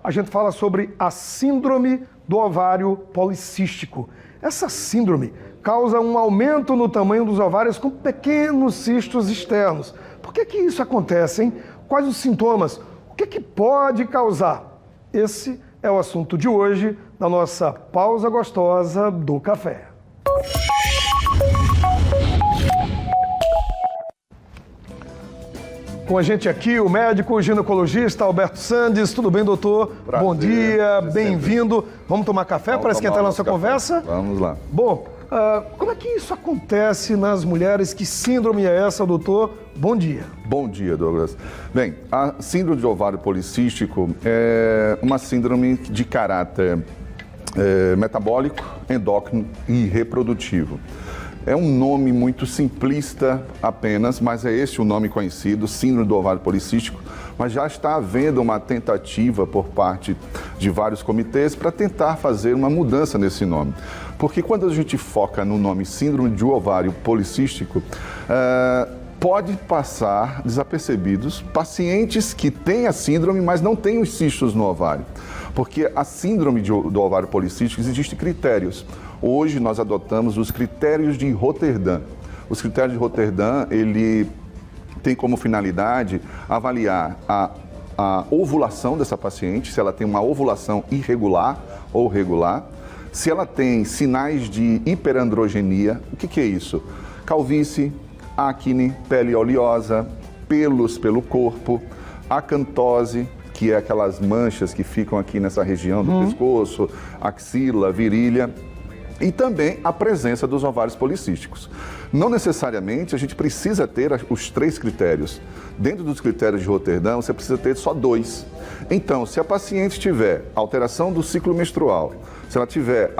a gente fala sobre a síndrome do ovário policístico. Essa síndrome causa um aumento no tamanho dos ovários com pequenos cistos externos. Por que isso acontece, hein? Quais os sintomas? O que pode causar? Esse é o assunto de hoje da nossa pausa gostosa do café. Com a gente aqui, o médico ginecologista Alberto Sandes. Tudo bem, doutor? Prazer. Bom dia, bem-vindo. Vamos tomar café para esquentar a nossa conversa? Vamos lá. Bom, como é que isso acontece nas mulheres? Que síndrome é essa, doutor? Bom dia. Bom dia, Douglas. Bem, a síndrome de ovário policístico é uma síndrome de caráter metabólico, endócrino e reprodutivo. É um nome muito simplista apenas, mas é esse o nome conhecido, síndrome do ovário policístico, mas já está havendo uma tentativa por parte de vários comitês para tentar fazer uma mudança nesse nome. Porque quando a gente foca no nome síndrome de ovário policístico, pode passar desapercebidos pacientes que têm a síndrome, mas não têm os cistos no ovário. Porque a síndrome do ovário policístico existem critérios. Hoje nós adotamos os critérios de Roterdã. Os critérios de Roterdã, ele tem como finalidade avaliar a ovulação dessa paciente, se ela tem uma ovulação irregular ou regular, se ela tem sinais de hiperandrogenia. O que é isso? Calvície, acne, pele oleosa, pelos pelo corpo, acantose, que é aquelas manchas que ficam aqui nessa região do pescoço, axila, virilha, e também a presença dos ovários policísticos. Não necessariamente a gente precisa ter os 3 critérios. Dentro dos critérios de Roterdã, você precisa ter só 2. Então, se a paciente tiver alteração do ciclo menstrual, se ela tiver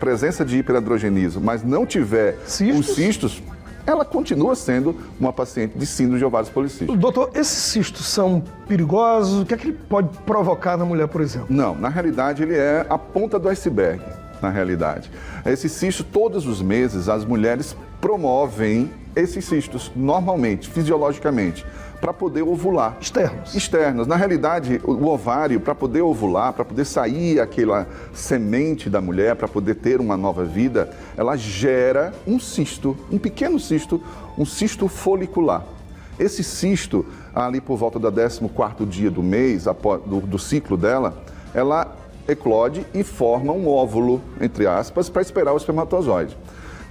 presença de hiperandrogenismo, mas não tiver os cistos, ela continua sendo uma paciente de síndrome de ovários policísticos. Doutor, esses cistos são perigosos? O que é que ele pode provocar na mulher, por exemplo? Não, na realidade ele é a ponta do iceberg, na realidade. Esse cisto, todos os meses, as mulheres promovem esses cistos, normalmente, fisiologicamente, para poder ovular. Externos. Na realidade, o ovário, para poder ovular, para poder sair aquela semente da mulher, para poder ter uma nova vida, ela gera um cisto, um pequeno cisto, um cisto folicular. Esse cisto, ali por volta do 14º dia do mês, do ciclo dela, ela eclode e forma um óvulo, entre aspas, para esperar o espermatozoide.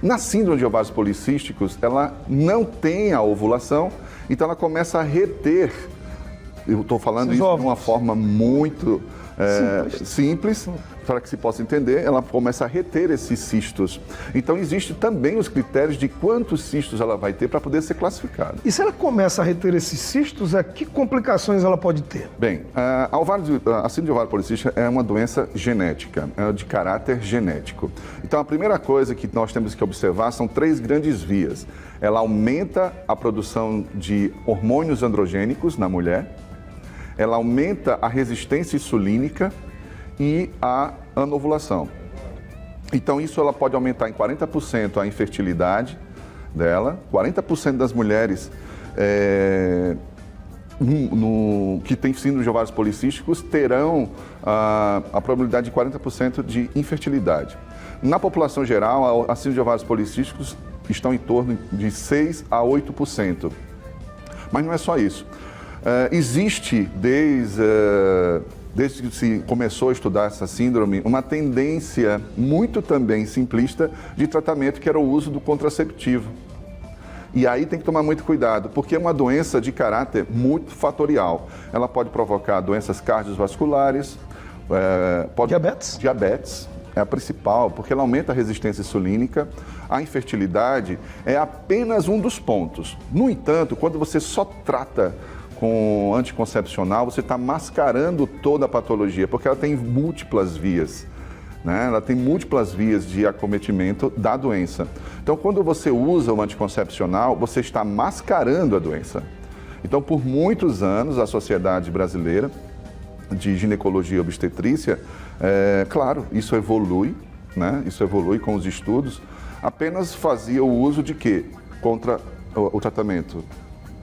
Na síndrome de ovários policísticos, ela não tem a ovulação, então ela começa a reter, eu estou falando isso de uma forma muito simples, para que se possa entender, ela começa a reter esses cistos. Então, existem também os critérios de quantos cistos ela vai ter para poder ser classificada. E se ela começa a reter esses cistos, que complicações ela pode ter? Bem, a síndrome de ovário policístico é uma doença genética, de caráter genético. Então, a primeira coisa que nós temos que observar são 3 grandes vias. Ela aumenta a produção de hormônios androgênicos na mulher, ela aumenta a resistência insulínica e a anovulação. Então, isso ela pode aumentar em 40% a infertilidade dela. 40% das mulheres que têm síndrome de ovários policísticos terão a probabilidade de 40% de infertilidade. Na população geral, a síndrome de ovários policísticos estão em torno de 6% a 8%. Mas não é só isso. Existe, desde que se começou a estudar essa síndrome, uma tendência muito também simplista de tratamento, que era o uso do contraceptivo. E aí tem que tomar muito cuidado, porque é uma doença de caráter multifatorial. Ela pode provocar doenças cardiovasculares, diabetes é a principal, porque ela aumenta a resistência insulínica. A infertilidade é apenas um dos pontos. No entanto, quando você só trata com anticoncepcional, você está mascarando toda a patologia, porque ela tem múltiplas vias, né? Ela tem múltiplas vias de acometimento da doença. Então, quando você usa o anticoncepcional, você está mascarando a doença. Então, por muitos anos, a Sociedade Brasileira de Ginecologia e Obstetrícia, claro, isso evolui, né? Isso evolui com os estudos, apenas fazia o uso de quê? Contra o tratamento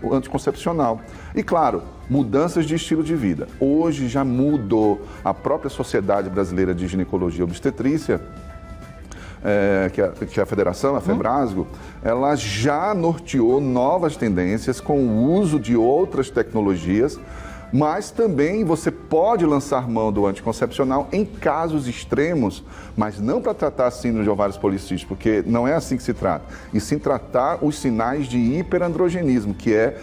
o anticoncepcional. E claro, mudanças de estilo de vida. Hoje já mudou a própria Sociedade Brasileira de Ginecologia e Obstetrícia, que é a federação, a FEBRASGO, ela já norteou novas tendências com o uso de outras tecnologias, mas também você pode lançar mão do anticoncepcional em casos extremos, mas não para tratar a síndrome de ovários policísticos, porque não é assim que se trata, e sim tratar os sinais de hiperandrogenismo, que é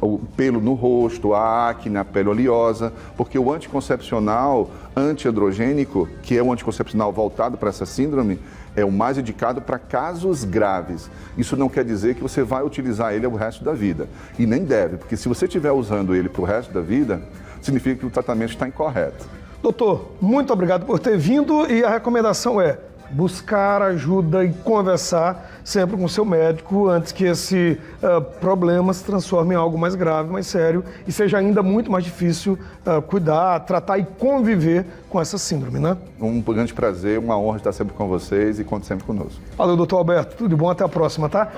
o pelo no rosto, a acne, a pele oleosa, porque o anticoncepcional antiandrogênico, que é o anticoncepcional voltado para essa síndrome, é o mais indicado para casos graves. Isso não quer dizer que você vai utilizar ele o resto da vida. E nem deve, porque se você estiver usando ele para o resto da vida, significa que o tratamento está incorreto. Doutor, muito obrigado por ter vindo e a recomendação é buscar ajuda e conversar sempre com o seu médico antes que esse problema se transforme em algo mais grave, mais sério e seja ainda muito mais difícil cuidar, tratar e conviver com essa síndrome, né? Um grande prazer, uma honra estar sempre com vocês e conte sempre conosco. Valeu, doutor Alberto. Tudo de bom, até a próxima, tá?